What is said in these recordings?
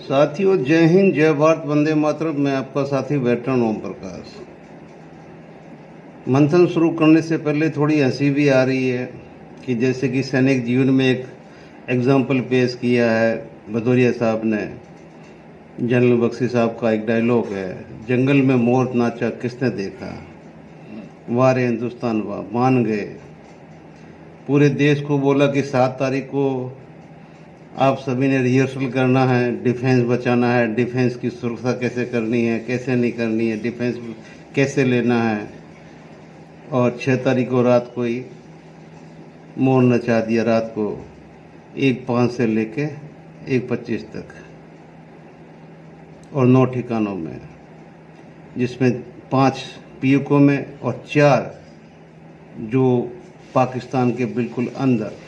साथियों, जय हिंद, जय भारत, वंदे मातरम। मैं आपका साथी वेटरन ओम प्रकाश। मंथन शुरू करने से पहले थोड़ी हंसी भी आ रही है कि जैसे कि सैनिक जीवन में एक एग्जाम्पल पेश किया है भदौरिया साहब ने। जनरल बख्शी साहब का एक डायलॉग है, जंगल में मोर नाचा किसने देखा, वारे हिंदुस्तान वाह, मान गए। पूरे देश को बोला कि 7 तारीख को आप सभी ने रिहर्सल करना है, डिफेंस बचाना है, डिफेंस की सुरक्षा कैसे करनी है, कैसे नहीं करनी है, डिफेंस कैसे लेना है। और 6 तारीख को रात को ही मोर नचा दिया, रात को 1:05 से लेके 1:25 तक, और 9 ठिकानों में, जिसमें 5 पीओके में और 4 जो पाकिस्तान के बिल्कुल अंदर।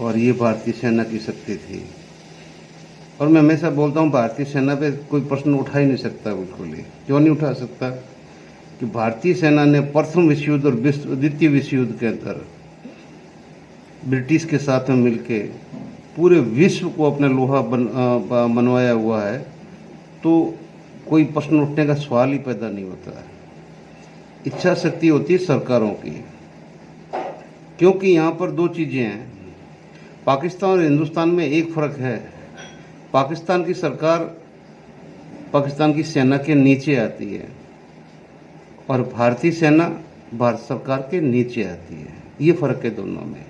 और ये भारतीय सेना की शक्ति थी। और मैं हमेशा बोलता हूँ, भारतीय सेना पे कोई प्रश्न उठा ही नहीं सकता, बिल्कुल ही। क्यों नहीं उठा सकता? कि भारतीय सेना ने प्रथम विश्व युद्ध और द्वितीय विश्व युद्ध के अंदर ब्रिटिश के साथ में मिलके पूरे विश्व को अपना लोहा बनवाया हुआ है। तो कोई प्रश्न उठने का सवाल ही पैदा नहीं होता है। इच्छा शक्ति होती है सरकारों की, क्योंकि यहाँ पर 2 चीज़ें हैं। पाकिस्तान और हिंदुस्तान में एक फ़र्क है, पाकिस्तान की सरकार पाकिस्तान की सेना के नीचे आती है और भारतीय सेना भारत सरकार के नीचे आती है। ये फ़र्क है दोनों में।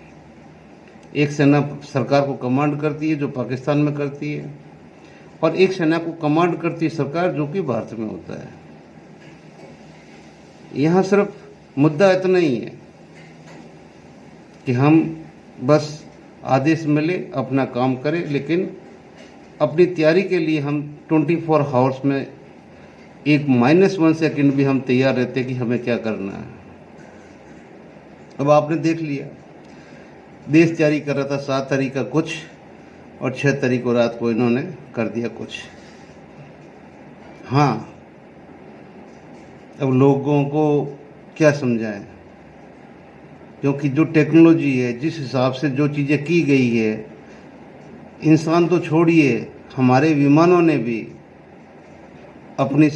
एक सेना सरकार को कमांड करती है जो पाकिस्तान में करती है, और एक सेना को कमांड करती है सरकार जो कि भारत में होता है। यहाँ सिर्फ मुद्दा इतना ही है कि हम बस आदेश मिले अपना काम करें, लेकिन अपनी तैयारी के लिए हम 24 आवर्स में एक -1 सेकंड भी हम तैयार रहते कि हमें क्या करना है। अब आपने देख लिया, देश तैयारी कर रहा था 7 तारीख का कुछ, और 6 तारीख को रात को इन्होंने कर दिया कुछ। हाँ, अब लोगों को क्या समझाएं, क्योंकि जो टेक्नोलॉजी है, जिस हिसाब से जो चीज़ें की गई है, इंसान तो छोड़िए, हमारे विमानों ने भी अपनी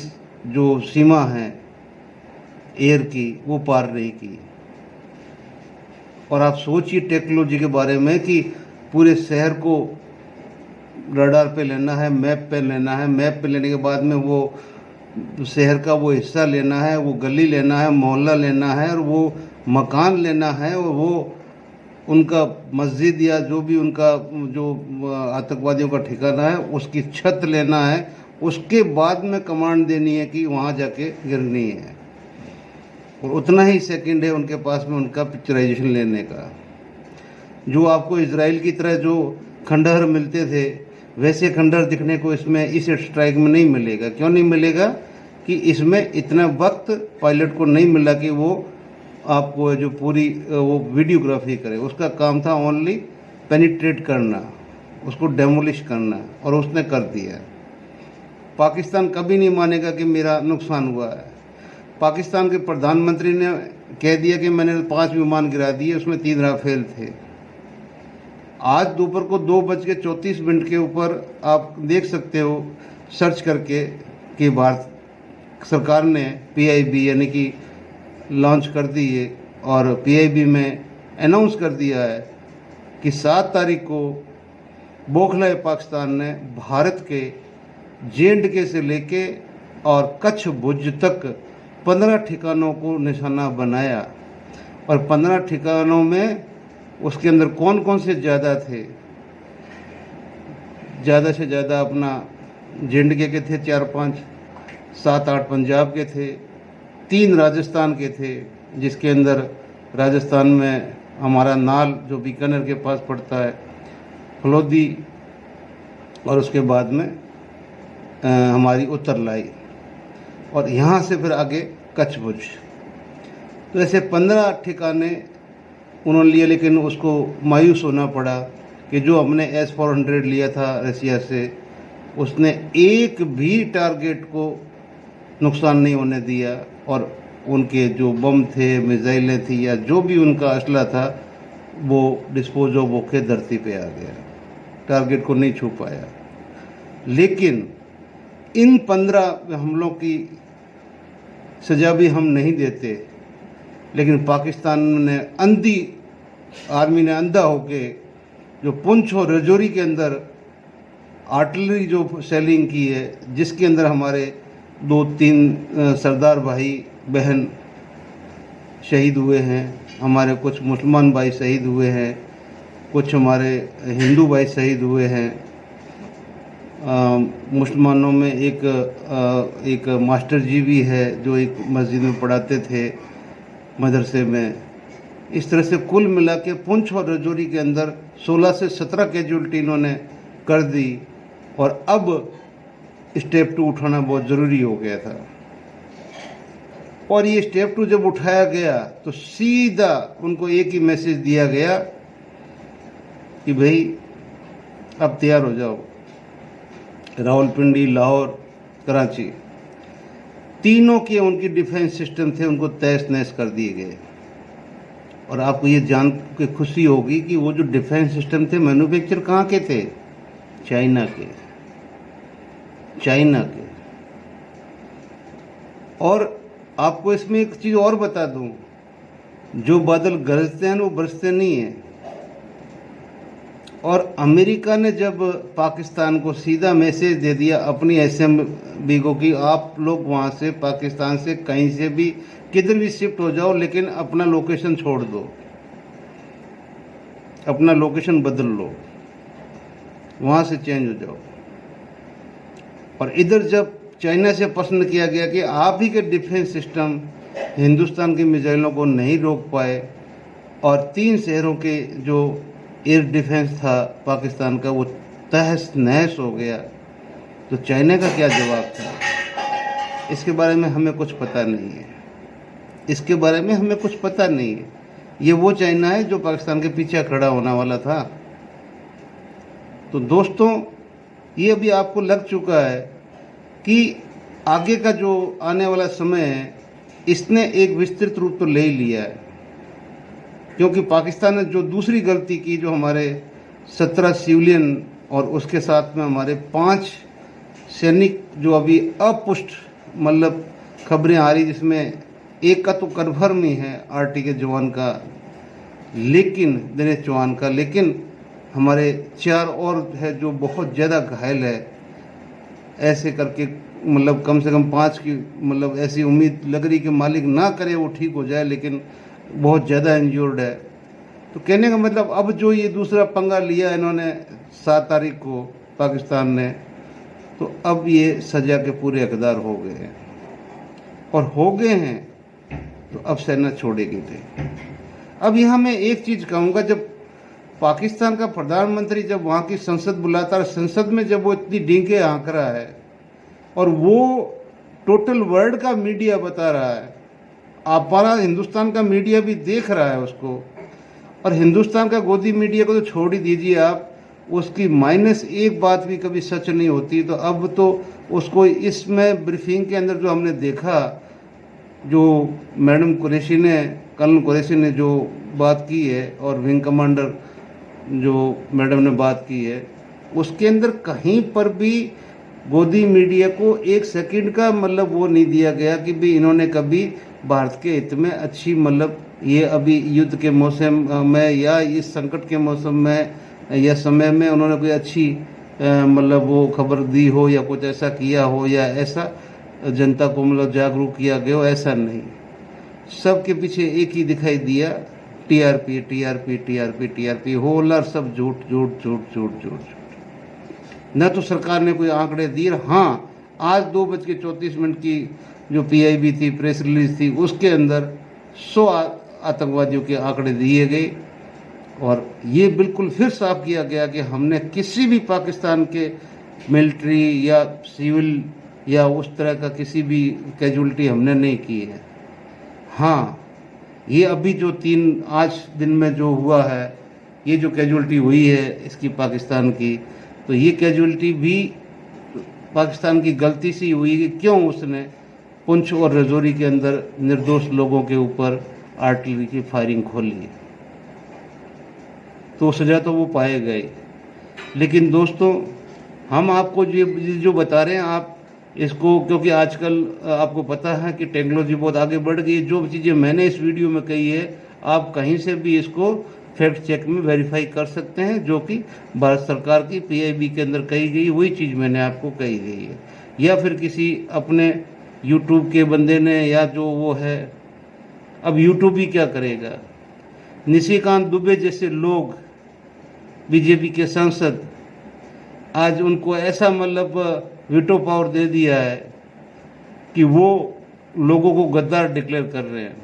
जो सीमा है एयर की वो पार नहीं की। और आप सोचिए टेक्नोलॉजी के बारे में कि पूरे शहर को रडार पे लेना है, मैप पे लेना है, मैप पे लेने के बाद में वो शहर का वो हिस्सा लेना है, वो गली लेना है, मोहल्ला लेना है, और वो मकान लेना है, और वो उनका मस्जिद या जो भी उनका जो आतंकवादियों का ठिकाना है उसकी छत लेना है। उसके बाद में कमांड देनी है कि वहाँ जाके गिरनी है, और उतना ही सेकंड है उनके पास में उनका पिक्चराइजेशन लेने का। जो आपको इजराइल की तरह जो खंडहर मिलते थे, वैसे खंडहर दिखने को इसमें इस स्ट्राइक में नहीं मिलेगा। क्यों नहीं मिलेगा? कि इसमें इतना वक्त पायलट को नहीं मिला कि वो आपको जो पूरी वो वीडियोग्राफी करे। उसका काम था ओनली पेनिट्रेट करना, उसको डेमोलिश करना, और उसने कर दिया। पाकिस्तान कभी नहीं मानेगा कि मेरा नुकसान हुआ है। पाकिस्तान के प्रधानमंत्री ने कह दिया कि मैंने 5 विमान गिरा दिए, उसमें 3 राफेल थे। आज दोपहर को 2:34 के ऊपर आप देख सकते हो सर्च करके कि भारत सरकार ने PIB यानी कि लॉन्च कर दी है, और PIB में अनाउंस कर दिया है कि 7 तारीख को बौखलाए पाकिस्तान ने भारत के J&K से लेके और कच्छ भुज तक 15 ठिकानों को निशाना बनाया। और 15 ठिकानों में उसके अंदर कौन कौन से ज़्यादा थे? ज़्यादा से ज़्यादा अपना J&K के थे 4-5, 7-8 पंजाब के थे, 3 राजस्थान के थे, जिसके अंदर राजस्थान में हमारा नाल जो बीकानेर के पास पड़ता है, फलोदी, और उसके बाद में हमारी उत्तर लाई, और यहाँ से फिर आगे कच्छ भुज। तो ऐसे 15 ठिकाने उन्होंने लिए, लेकिन उसको मायूस होना पड़ा कि जो हमने S-400 लिया था रसिया से, उसने एक भी टारगेट को नुकसान नहीं होने दिया, और उनके जो बम थे, मिसाइलें थी, या जो भी उनका असला था, वो डिस्पोज ऑफ होके धरती पे आ गया। टारगेट को नहीं छू पाया। लेकिन इन 15 हमलों की सज़ा भी हम नहीं देते, लेकिन पाकिस्तान ने आर्मी ने अंधा होके जो पुंछ और रजौरी के अंदर आर्टिलरी जो सेलिंग की है, जिसके अंदर हमारे 2-3 सरदार भाई बहन शहीद हुए हैं, हमारे कुछ मुसलमान भाई शहीद हुए हैं, कुछ हमारे हिंदू भाई शहीद हुए हैं। मुसलमानों में एक मास्टर जी भी है जो एक मस्जिद में पढ़ाते थे, मदरसे में। इस तरह से कुल मिला के पुंछ और रजौरी के अंदर 16 से 17 कैजुअल्टी इन्होंने कर दी, और अब स्टेप 2 उठाना बहुत ज़रूरी हो गया था। और ये स्टेप 2 जब उठाया गया तो सीधा उनको एक ही मैसेज दिया गया कि भाई अब तैयार हो जाओ। रावलपिंडी, लाहौर, कराची, तीनों के उनकी डिफेंस सिस्टम थे, उनको तहस नहस कर दिए गए। और आपको ये जान के खुशी होगी कि वो जो डिफेंस सिस्टम थे मैन्युफैक्चर कहाँ के थे? चाइना के। और आपको इसमें एक चीज़ और बता दूं, जो बादल गरजते हैं वो बरसते नहीं हैं। और अमेरिका ने जब पाकिस्तान को सीधा मैसेज दे दिया अपनी एसएमबी को कि आप लोग वहाँ से पाकिस्तान से कहीं से भी किधर भी शिफ्ट हो जाओ, लेकिन अपना लोकेशन छोड़ दो, अपना लोकेशन बदल लो, वहाँ से चेंज हो जाओ। और इधर जब चाइना से पसंद किया गया कि आप ही के डिफेंस सिस्टम हिंदुस्तान की मिसाइलों को नहीं रोक पाए, और 3 शहरों के जो एयर डिफेंस था पाकिस्तान का वो तहस नहस हो गया, तो चाइना का क्या जवाब था? इसके बारे में हमें कुछ पता नहीं है। ये वो चाइना है जो पाकिस्तान के पीछे खड़ा होने वाला था। तो दोस्तों, ये अभी आपको लग चुका है कि आगे का जो आने वाला समय है इसने एक विस्तृत रूप तो ले ही लिया है, क्योंकि पाकिस्तान ने जो दूसरी गलती की, जो हमारे 17 सिविलियन और उसके साथ में हमारे 5 सैनिक जो अभी अपुष्ट मतलब खबरें आ रही, जिसमें एक का तो कन्फर्म ही है आरटी के जवान का, लेकिन दिनेश चौहान का, लेकिन हमारे 4 और है जो बहुत ज़्यादा घायल है। ऐसे करके मतलब कम से कम 5 की मतलब ऐसी उम्मीद लग रही कि मालिक ना करे वो ठीक हो जाए, लेकिन बहुत ज़्यादा इंजर्ड है। तो कहने का मतलब अब जो ये दूसरा पंगा लिया इन्होंने 7 तारीख को पाकिस्तान ने, तो अब ये सज़ा के पूरे हकदार हो गए हैं, और हो गए हैं तो अब सेना छोड़ेगी नहीं। अब यहाँ मैं एक चीज़ कहूँगा, जब पाकिस्तान का प्रधानमंत्री जब वहाँ की संसद बुलाता है, संसद में जब वो इतनी डींगे हाँक रहा है और वो टोटल वर्ल्ड का मीडिया बता रहा है, हमारा हिंदुस्तान का मीडिया भी देख रहा है उसको, और हिंदुस्तान का गोदी मीडिया को तो छोड़ ही दीजिए आप, उसकी -1 बात भी कभी सच नहीं होती। तो अब तो उसको इसमें ब्रीफिंग के अंदर जो हमने देखा, जो मैडम कुरैशी ने, कर्नल कुरैशी ने जो बात की है और विंग कमांडर जो मैडम ने बात की है, उसके अंदर कहीं पर भी गोदी मीडिया को 1 सेकंड का मतलब वो नहीं दिया गया कि भी इन्होंने कभी भारत के हित में अच्छी मतलब ये अभी युद्ध के मौसम में या इस संकट के मौसम में या समय में उन्होंने कोई अच्छी मतलब वो खबर दी हो या कुछ ऐसा किया हो या ऐसा जनता को मतलब जागरूक किया गया हो, ऐसा नहीं। सबके पीछे एक ही दिखाई दिया, TRP TRP TRP TRP, holer सब झूठ झूठ झूठ झूठ झूठ। न तो सरकार ने कोई आंकड़े दिए। हाँ, आज 2:34 की जो पीआईबी थी, प्रेस रिलीज थी, उसके अंदर 100 आतंकवादियों के आंकड़े दिए गए, और ये बिल्कुल फिर साफ किया गया कि हमने किसी भी पाकिस्तान के मिलिट्री या सिविल या उस तरह का किसी भी कैजुअल्टी हमने नहीं की है। हाँ, ये अभी जो 3 आज दिन में जो हुआ है, ये जो कैजुअल्टी हुई है इसकी पाकिस्तान की, तो ये कैजुअल्टी भी पाकिस्तान की गलती से हुई कि क्यों उसने पुंछ और रजौरी के अंदर निर्दोष लोगों के ऊपर आर्टिलरी की फायरिंग खोली। तो सजा तो वो पाए गए, लेकिन दोस्तों, हम आपको जो बता रहे हैं, आप इसको, क्योंकि आजकल आपको पता है कि टेक्नोलॉजी बहुत आगे बढ़ गई है। जो चीज़ें मैंने इस वीडियो में कही है, आप कहीं से भी इसको फैक्ट चेक में वेरीफाई कर सकते हैं। जो कि भारत सरकार की PIB के अंदर कही गई वही चीज़ मैंने आपको कही गई है, या फिर किसी अपने यूट्यूब के बंदे ने, या जो वो है। अब यूट्यूब ही क्या करेगा? निशिकांत दुबे जैसे लोग, बीजेपी के सांसद, आज उनको ऐसा मतलब वीटो पावर दे दिया है कि वो लोगों को गद्दार डिक्लेयर कर रहे हैं।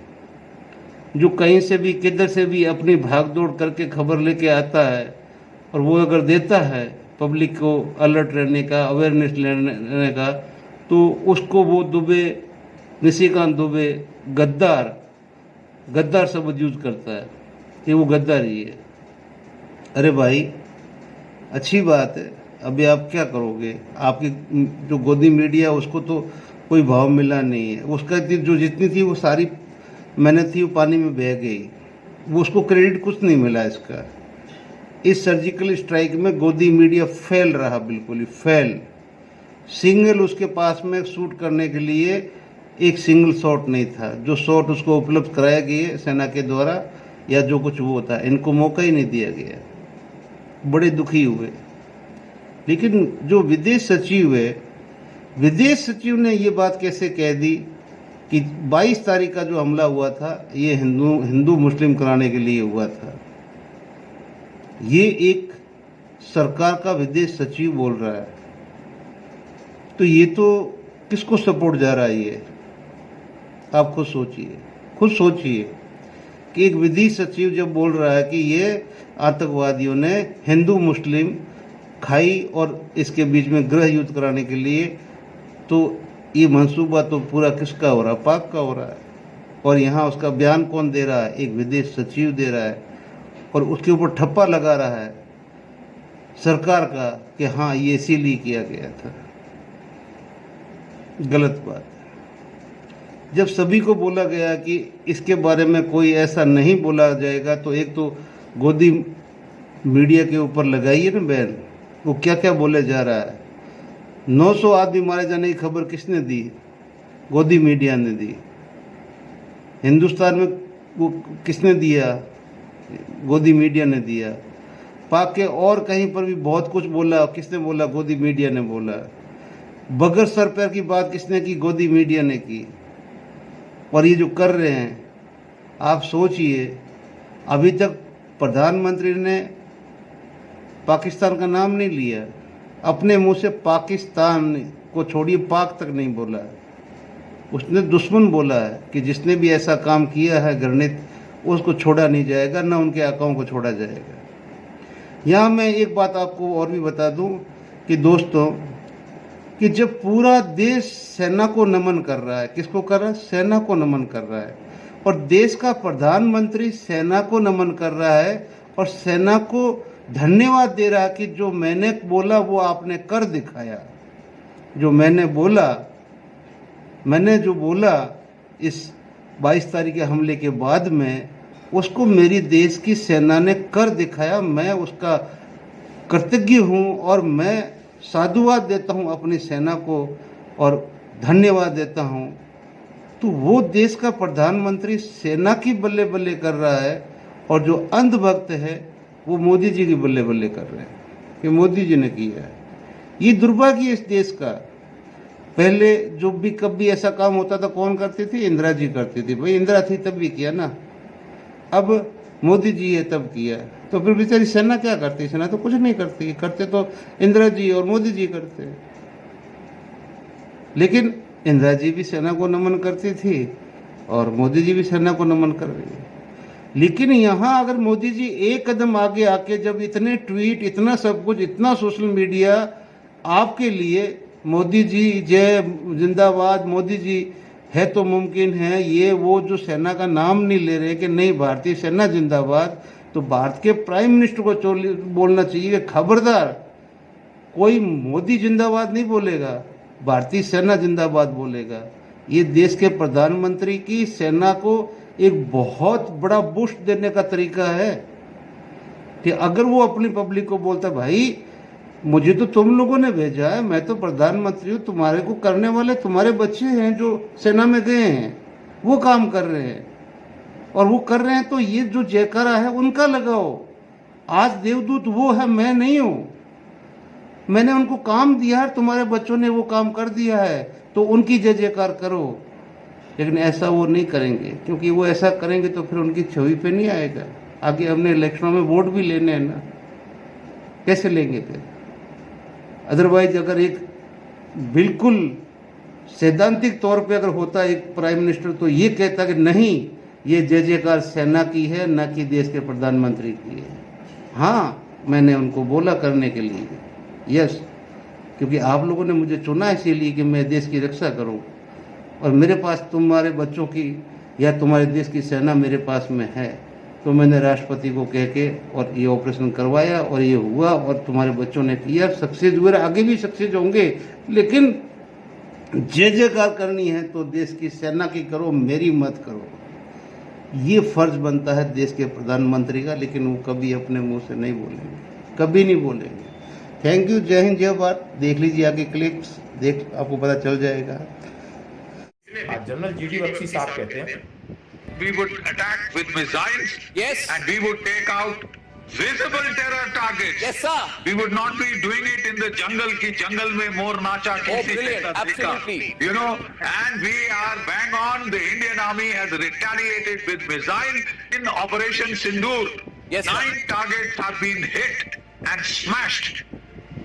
जो कहीं से भी, किधर से भी अपनी भागदौड़ करके खबर लेके आता है, और वो अगर देता है पब्लिक को अलर्ट रहने का, अवेयरनेस लेने का, तो उसको वो दुबे, निशिकांत दुबे गद्दार शब्द यूज करता है कि वो गद्दार ही है। अरे भाई, अच्छी बात है, अभी आप क्या करोगे? आपकी जो गोदी मीडिया, उसको तो कोई भाव मिला नहीं है। उसका जो जितनी थी वो सारी मेहनत थी वो पानी में बह गई। वो उसको क्रेडिट कुछ नहीं मिला इसका। इस सर्जिकल स्ट्राइक में गोदी मीडिया फेल रहा, बिल्कुल ही फेल। सिंगल उसके पास में शूट करने के लिए एक सिंगल शॉट नहीं था। जो शॉट उसको उपलब्ध कराया गया सेना के द्वारा, या जो कुछ वो था, इनको मौका ही नहीं दिया गया। बड़े दुखी हुए। लेकिन जो विदेश सचिव है, विदेश सचिव ने ये बात कैसे कह दी कि 22 तारीख का जो हमला हुआ था ये हिंदू मुस्लिम कराने के लिए हुआ था? ये एक सरकार का विदेश सचिव बोल रहा है, तो ये तो किसको सपोर्ट जा रहा है? ये आप खुद सोचिए कि एक विदेश सचिव जब बोल रहा है कि ये आतंकवादियों ने हिंदू मुस्लिम खाई और इसके बीच में गृह युद्ध कराने के लिए, तो ये मंसूबा तो पूरा किसका हो रहा है? पाक का हो रहा है। और यहाँ उसका बयान कौन दे रहा है? एक विदेश सचिव दे रहा है, और उसके ऊपर ठप्पा लगा रहा है सरकार का कि हाँ, ये इसीलिए किया गया था। गलत बात है। जब सभी को बोला गया कि इसके बारे में कोई ऐसा नहीं बोला जाएगा, तो एक तो गोदी मीडिया के ऊपर लगाइए ना बैन। वो क्या क्या बोले जा रहा है। 900 आदमी मारे जाने की खबर किसने दी? गोदी मीडिया ने दी। हिंदुस्तान में वो किसने दिया? गोदी मीडिया ने दिया। पाक के और कहीं पर भी बहुत कुछ बोला, किसने बोला? गोदी मीडिया ने बोला। बगैर सर पैर की बात किसने की? गोदी मीडिया ने की। और ये जो कर रहे हैं, आप सोचिए, अभी तक प्रधानमंत्री ने पाकिस्तान का नाम नहीं लिया। अपने मुंह से पाकिस्तान को छोड़िए, पाक तक नहीं बोला। उसने दुश्मन बोला है कि जिसने भी ऐसा काम किया है घृणित, उसको छोड़ा नहीं जाएगा, ना उनके आकाओं को छोड़ा जाएगा। यहाँ मैं एक बात आपको और भी बता दूं कि दोस्तों, कि जब पूरा देश सेना को नमन कर रहा है, किसको कर रहा है? सेना को नमन कर रहा है। और देश का प्रधानमंत्री सेना को नमन कर रहा है और सेना को धन्यवाद दे रहा है कि जो मैंने बोला वो आपने कर दिखाया। जो मैंने जो बोला इस 22 तारीख के हमले के बाद में, उसको मेरी देश की सेना ने कर दिखाया। मैं उसका कृतज्ञ हूँ और मैं साधुवाद देता हूँ अपनी सेना को और धन्यवाद देता हूँ। तो वो देश का प्रधानमंत्री सेना की बल्ले बल्ले कर रहा है, और जो अंधभक्त है वो मोदी जी की बल्ले बल्ले कर रहे हैं कि मोदी जी ने किया है। ये दुर्भाग्य इस देश का। पहले जो भी कभी ऐसा काम होता था, कौन करती थी? इंदिरा जी करती थी। भाई इंदिरा थी तब भी किया ना, अब मोदी जी है तब किया। तो फिर बेचारी सेना क्या करती? सेना तो कुछ नहीं करती। करते तो इंदिरा जी और मोदी जी करते। लेकिन इंदिरा जी भी सेना को नमन करती थी और मोदी जी भी सेना को नमन कर रही है। लेकिन यहाँ अगर मोदी जी एक कदम आगे आके, जब इतने ट्वीट, इतना सब कुछ, इतना सोशल मीडिया आपके लिए, मोदी जी जय जिंदाबाद, मोदी जी है तो मुमकिन है, ये वो जो सेना का नाम नहीं ले रहे कि नहीं भारतीय सेना जिंदाबाद, तो भारत के प्राइम मिनिस्टर को बोलना चाहिए कि खबरदार, कोई मोदी जिंदाबाद नहीं बोलेगा, भारतीय सेना जिंदाबाद बोलेगा। ये देश के प्रधानमंत्री की सेना को एक बहुत बड़ा बूस्ट देने का तरीका है। कि अगर वो अपनी पब्लिक को बोलता भाई मुझे तो तुम लोगों ने भेजा है, मैं तो प्रधानमंत्री हूँ, तुम्हारे को करने वाले तुम्हारे बच्चे हैं जो सेना में गए हैं, वो काम कर रहे हैं और वो कर रहे हैं, तो ये जो जयकारा है उनका लगाओ। आज देवदूत वो है, मैं नहीं हूँ। मैंने उनको काम दिया है, तुम्हारे बच्चों ने वो काम कर दिया है, तो उनकी जय जयकार करो। लेकिन ऐसा वो नहीं करेंगे, क्योंकि वो ऐसा करेंगे तो फिर उनकी छवि पे नहीं आएगा। आगे हमने इलेक्शनों में वोट भी लेने हैं ना, कैसे लेंगे फिर? अदरवाइज अगर एक बिल्कुल सैद्धांतिक तौर पे अगर होता एक प्राइम मिनिस्टर, तो ये कहता कि नहीं, ये जय जयकार सेना की है, ना कि देश के प्रधानमंत्री की है। हाँ, मैंने उनको बोला करने के लिए, यस, क्योंकि आप लोगों ने मुझे चुना इसीलिए कि मैं देश की रक्षा करूं, और मेरे पास तुम्हारे बच्चों की या तुम्हारे देश की सेना मेरे पास में है, तो मैंने राष्ट्रपति को कह के और ये ऑपरेशन करवाया और ये हुआ और तुम्हारे बच्चों ने किया, सक्सेस हुए, आगे भी सक्सेस होंगे। लेकिन जय जयकार करनी है तो देश की सेना की करो, मेरी मत करो। ये फर्ज बनता है देश के प्रधानमंत्री का, लेकिन वो कभी अपने मुंह से नहीं बोलेंगे, कभी नहीं बोलेंगे। थैंक यू, जय हिंद, जय भारत। देख लीजिए आगे क्लिप्स, देख आपको पता चल जाएगा। जनरल जीडी बख्शी साहब कहते हैं, we would attack with missiles. Yes. And we would take out visible terror targets. Yes, sir. We would not be doing it in the jungle ki jungle mein more nacha Oh, kisi brilliant. kaisa dekha. Absolutely. You know, and we are bang on. The Indian Army has retaliated with missile in Operation Sindoor. Yes, sir. 9 targets have been hit and smashed.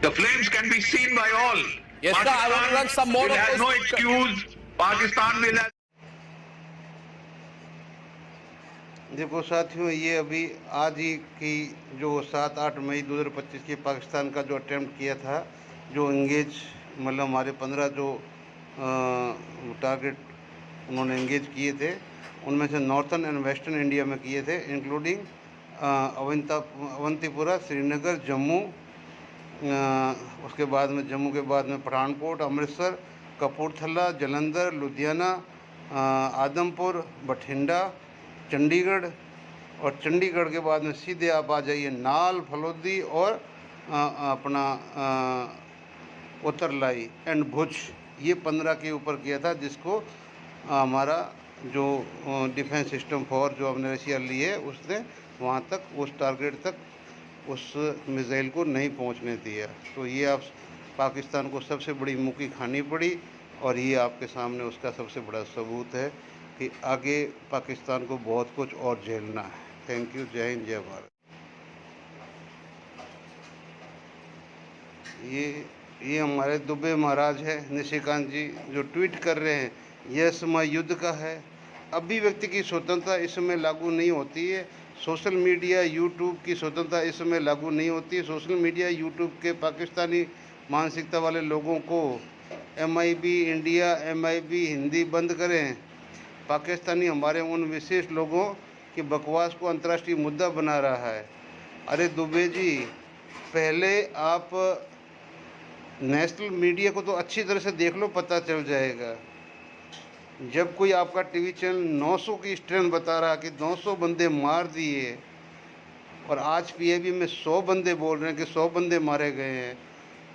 The flames can be seen by all. Yes, sir. I want to run some more will of have those. no excuse. Pakistan will have. देखो साथियों, ये अभी आज ही की जो 7-8 मई 2025 की पाकिस्तान का जो अटेम्प्ट किया था, जो इंगेज मतलब हमारे 15 जो टारगेट उन्होंने इंगेज किए थे, उनमें से नॉर्थन एंड वेस्टर्न इंडिया में किए थे, इंक्लूडिंग अवंतीपुरा, श्रीनगर, जम्मू, उसके बाद में जम्मू के बाद में पठानकोट, अमृतसर, कपूरथला, जलंधर, लुधियाना, आदमपुर, बठिंडा, चंडीगढ़, और चंडीगढ़ के बाद में सीधे आप आ जाइए नाल, फलोदी और अपना उत्तरलाई एंड भुज। ये 15 के ऊपर किया था, जिसको हमारा जो डिफेंस सिस्टम फॉर जो हमने रशिया ली है उसने वहाँ तक, उस टारगेट तक, उस मिसाइल को नहीं पहुँचने दिया। तो ये आप पाकिस्तान को सबसे बड़ी मुक्की खानी पड़ी, और ये आपके सामने उसका सबसे बड़ा सबूत है कि आगे पाकिस्तान को बहुत कुछ और झेलना है। थैंक यू, जय हिंद, जय भारत। ये हमारे दुबे महाराज है, निशिकांत जी, जो ट्वीट कर रहे हैं, यह समय युद्ध का है, अभिव्यक्ति की स्वतंत्रता इस समय लागू नहीं होती है, सोशल मीडिया यूट्यूब की स्वतंत्रता इस समय लागू नहीं होती है। सोशल मीडिया यूट्यूब के पाकिस्तानी मानसिकता वाले लोगों को MIB इंडिया, MIB हिंदी बंद करें। पाकिस्तानी हमारे उन विशेष लोगों की बकवास को अंतर्राष्ट्रीय मुद्दा बना रहा है। अरे दुबे जी, पहले आप नेशनल मीडिया को तो अच्छी तरह से देख लो, पता चल जाएगा। जब कोई आपका टीवी चैनल 900 की स्ट्रेंथ बता रहा कि 900 बंदे मार दिए, और आज PIB में 100 बंदे बोल रहे हैं कि 100 बंदे मारे गए हैं,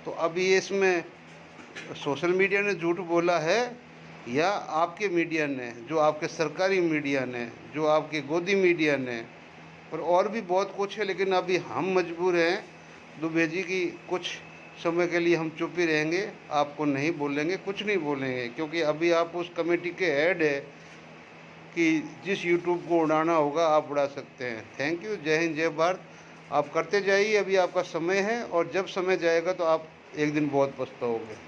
तो अब ये इसमें सोशल मीडिया ने झूठ बोला है या आपके मीडिया ने, जो आपके सरकारी मीडिया ने, जो आपके गोदी मीडिया ने, और भी बहुत कुछ है। लेकिन अभी हम मजबूर हैं दुबे जी की कुछ समय के लिए हम चुप ही रहेंगे, आपको नहीं बोलेंगे, कुछ नहीं बोलेंगे, क्योंकि अभी आप उस कमेटी के हेड है कि जिस यूट्यूब को उड़ाना होगा आप उड़ा सकते हैं। थैंक यू, जय हिंद, जय भारत। आप करते जाइए, अभी आपका समय है, और जब समय जाएगा तो आप एक दिन बहुत पछताओगे।